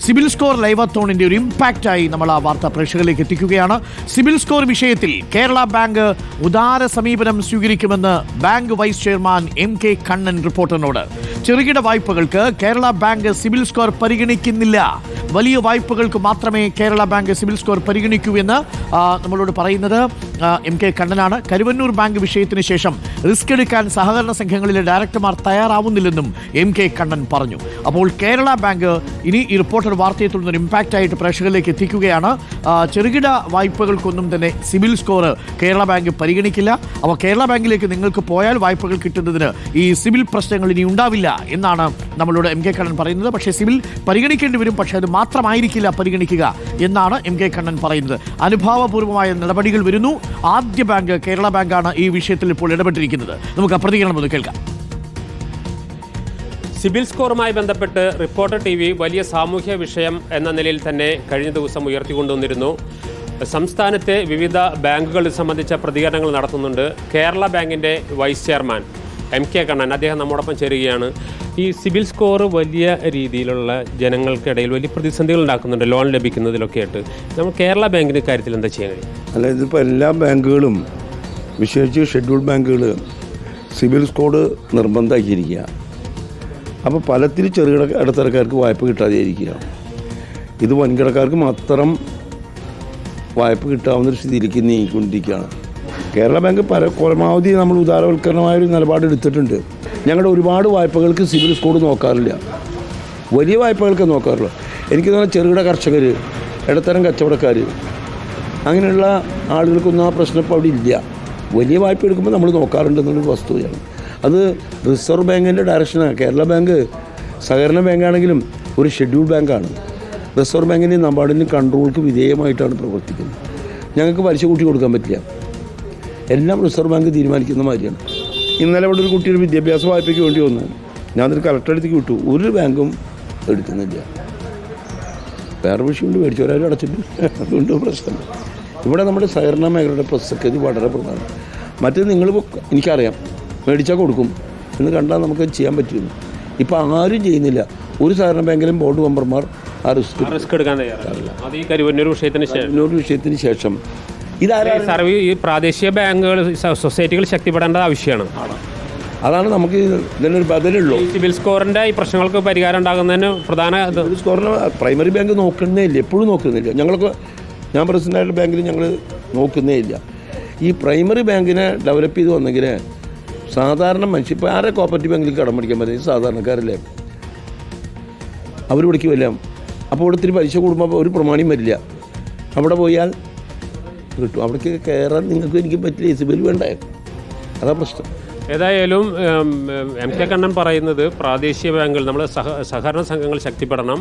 CIBIL score ലൈവാത്തോണിന്റെ ഒരു ഇമ്പാക്റ്റായി നമ്മൾ ആ വാർത്ത പ്രേക്ഷകരിലേക്ക് എത്തിക്കുകയാണ്. സിബിൽ സ്കോർ വിഷയത്തിൽ കേരള ബാങ്ക് ഉദാര സമീപനം സ്വീകരിക്കുമെന്ന് bank vice chairman MK Kannan റിപ്പോർട്ടറിനോട്. ചെറുകിട വായ്പകൾക്ക് കേരള ബാങ്ക് സിബിൽ സ്കോർ പരിഗണിക്കുന്നില്ല, വലിയ വായ്പകൾക്ക് മാത്രമേ കേരള ബാങ്ക് സിബിൽ സ്കോർ പരിഗണിക്കൂ എന്ന് നമ്മളോട് പറയുന്നത് MK കണ്ണനാണ്. കരുവന്നൂർ ബാങ്ക് വിഷയത്തിന് ശേഷം റിസ്ക് എടുക്കാൻ സഹകരണ സംഘങ്ങളിലെ ഡയറക്ടർമാർ തയ്യാറാവുന്നില്ലെന്നും MK കണ്ണൻ പറഞ്ഞു. അപ്പോൾ കേരള ബാങ്ക് ഇനി ഈ റിപ്പോർട്ടർ വാർത്തയെ തുടർന്ന് ഇമ്പാക്റ്റ് ആയിട്ട് പ്രേക്ഷകരിലേക്ക് എത്തിക്കുകയാണ്. ചെറുകിട വായ്പകൾക്കൊന്നും തന്നെ സിബിൽ സ്കോർ കേരള ബാങ്ക് പരിഗണിക്കില്ല. അപ്പോൾ കേരള ബാങ്കിലേക്ക് നിങ്ങൾക്ക് പോയാൽ വായ്പകൾ കിട്ടുന്നതിന് ഈ സിബിൽ പ്രശ്നങ്ങൾ ഇനി ഉണ്ടാവില്ല എന്നാണ് നമ്മളോട് MK കണ്ണൻ പറയുന്നത്. പക്ഷേ സിബിൽ പരിഗണിക്കേണ്ടി വരും, പക്ഷേ അത് മാത്രമായിരിക്കില്ല പരിഗണിക്കുക എന്നാണ് MK കണ്ണൻ പറയുന്നത്. അനുഭാവപൂർവമായ നടപടികൾ വരുന്നു. ആദ്യ ബാങ്ക് കേരള ബാങ്കാണ് ഈ വിഷയത്തിൽ ഇപ്പോൾ ഇടപെട്ടിരിക്കുന്നത്. നമുക്ക് പ്രതികരണം ഒന്ന് കേൾക്കാം. സിബിൽ സ്കോറുമായി ബന്ധപ്പെട്ട് റിപ്പോർട്ടർ TV വലിയ സാമൂഹ്യ വിഷയം എന്ന നിലയിൽ തന്നെ കഴിഞ്ഞ ദിവസം ഉയർത്തിക്കൊണ്ടുവന്നിരുന്നു. സംസ്ഥാനത്തെ വിവിധ ബാങ്കുകൾ ഇത് സംബന്ധിച്ച പ്രതികരണങ്ങൾ നടത്തുന്നുണ്ട്. കേരള ബാങ്കിൻ്റെ വൈസ് ചെയർമാൻ MK കണ്ണൻ അദ്ദേഹം നമ്മോടൊപ്പം ചേരുകയാണ്. ഈ സിബിൽ സ്കോർ വലിയ രീതിയിലുള്ള ജനങ്ങൾക്കിടയിൽ വലിയ പ്രതിസന്ധികൾ ഉണ്ടാക്കുന്നുണ്ട് ലോൺ ലഭിക്കുന്നതിലൊക്കെ ആയിട്ട്. നമ്മൾ കേരള ബാങ്കിൻ്റെ കാര്യത്തിൽ എന്താ ചെയ്യാൻ കഴിയും? അല്ല, ഇതിപ്പോൾ എല്ലാ ബാങ്കുകളും വിശേഷിച്ച് ഷെഡ്യൂൾ ബാങ്കുകൾ സിബിൽ സ്കോർ നിർബന്ധമാക്കിയിരിക്കുക. അപ്പോൾ പലത്തിൽ ചെറുകിട ഇടത്തരക്കാർക്ക് വായ്പ കിട്ടാതെയിരിക്കുക. ഇത് വൻകിടക്കാർക്ക് മാത്രം വായ്പ കിട്ടാവുന്നൊരു സ്ഥിതിയിലേക്ക് നീങ്ങിക്കൊണ്ടിരിക്കുകയാണ്. കേരള ബാങ്ക് പരമാവധി നമ്മൾ ഉദാരവൽക്കരണമായൊരു നിലപാടെടുത്തിട്ടുണ്ട്. ഞങ്ങളുടെ ഒരുപാട് വായ്പകൾക്ക് സിബിൽ സ്കോർ നോക്കാറില്ല, വലിയ വായ്പകൾക്ക് നോക്കാറില്ല. എനിക്ക് തോന്നുന്നു ചെറുകിട കർഷകർ, ഇടത്തരം കച്ചവടക്കാർ, അങ്ങനെയുള്ള ആളുകൾക്കൊന്നും ആ പ്രശ്നം ഇപ്പോൾ അവിടെ ഇല്ല. വലിയ വായ്പ എടുക്കുമ്പോൾ നമ്മൾ നോക്കാറുണ്ടെന്നൊരു വസ്തുതയാണ്. അത് റിസർവ് ബാങ്കിൻ്റെ ഡയറക്ഷനാണ്. കേരള ബാങ്ക് സഹകരണ ബാങ്കാണെങ്കിലും ഒരു ഷെഡ്യൂൾ ബാങ്കാണ്. റിസർവ് ബാങ്കിൻ്റെയും നബാർഡിൻ്റെയും കൺട്രോൾക്ക് വിധേയമായിട്ടാണ് പ്രവർത്തിക്കുന്നത്. ഞങ്ങൾക്ക് പലിശ കൂട്ടി കൊടുക്കാൻ പറ്റില്ല, എല്ലാം റിസർവ് ബാങ്ക് തീരുമാനിക്കുന്ന മാതിരിയാണ്. ഇന്നലെ ഇവിടെ ഒരു കുട്ടിയുടെ വിദ്യാഭ്യാസ വായ്പയ്ക്ക് വേണ്ടി വന്നു. ഞാനൊരു കളക്ടറടുത്തേക്ക് വിട്ടു, ഒരു ബാങ്കും എടുക്കുന്നില്ല. വേറെ വിഷയം കൊണ്ട് മേടിച്ചവരാരും അടച്ചിട്ട്, അതുകൊണ്ട് പ്രശ്നം. ഇവിടെ നമ്മുടെ സഹകരണ മേഖലയുടെ പ്രസക്തി വളരെ പ്രധാനം. മറ്റേത് നിങ്ങളിപ്പോൾ എനിക്കറിയാം മേടിച്ചാൽ കൊടുക്കും എന്ന് കണ്ടാൽ നമുക്ക് ചെയ്യാൻ പറ്റുന്നു. ഇപ്പോൾ ആരും ചെയ്യുന്നില്ല. ഒരു സഹകരണ ബാങ്കിലും ബോർഡ് മെമ്പർമാർ ആ റിസ്ക് എടുക്കാൻ തയ്യാറില്ല. അത് ഈ കരുവന്നൂർ വിഷയത്തിന് ശേഷം ഈ പ്രാദേശിക ബാങ്കുകൾ സൊസൈറ്റികൾ ശക്തിപ്പെടേണ്ട ആവശ്യമാണ്. അതാണ് നമുക്ക് ഇതിനൊരു ബദലുള്ളൂ. സിബിൽ സ്കോറിൻ്റെ ഈ പ്രശ്നങ്ങൾക്ക് പരിഹാരം ഉണ്ടാകുന്നതിന് പ്രധാന സിബിൽ സ്കോറിന് പ്രൈമറി ബാങ്ക് നോക്കുന്നേ ഇല്ല, എപ്പോഴും നോക്കുന്നില്ല. ഞാൻ പ്രസിഡൻ്റായിട്ട് ബാങ്കിൽ ഞങ്ങൾ നോക്കുന്നേ ഇല്ല. ഈ പ്രൈമറി ബാങ്കിനെ ഡെവലപ്പ് ചെയ്ത് വന്നെങ്കിൽ സാധാരണ മനുഷ്യർ ഇപ്പോൾ ആരെ കോപ്പറേറ്റീവ് ബാങ്കിലേക്ക് കടം പഠിക്കാൻ പറ്റും? സാധാരണക്കാരല്ലേ, അവർ പഠിക്കുമല്ല. അപ്പോൾ ഇവിടെ ഇത്തിരി പലിശ കൂടുമ്പോൾ ഒരു പ്രമാണിയും വരില്ല. അവിടെ പോയാൽ കിട്ടും. അവിടേക്ക് കയറാൻ നിങ്ങൾക്ക് എനിക്ക് പറ്റില്ല, സിബിൽ വേണ്ടേ, അതാ പ്രശ്നം. ഏതായാലും MK കണ്ണൻ പറയുന്നത് പ്രാദേശിക ബാങ്കുകൾ, നമ്മൾ സഹകരണ സംഘങ്ങൾ ശക്തിപ്പെടണം,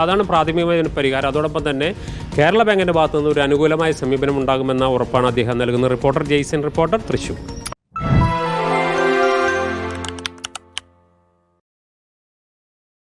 അതാണ് പ്രാഥമികമായ പരിഹാരം. അതോടൊപ്പം തന്നെ കേരള ബാങ്കിൻ്റെ ഭാഗത്തുനിന്ന് ഒരു അനുകൂലമായ സമീപനം ഉണ്ടാകുമെന്ന ഉറപ്പാണ് അദ്ദേഹം നൽകുന്നത്. Reporter Jaison, reporter, Thrissur.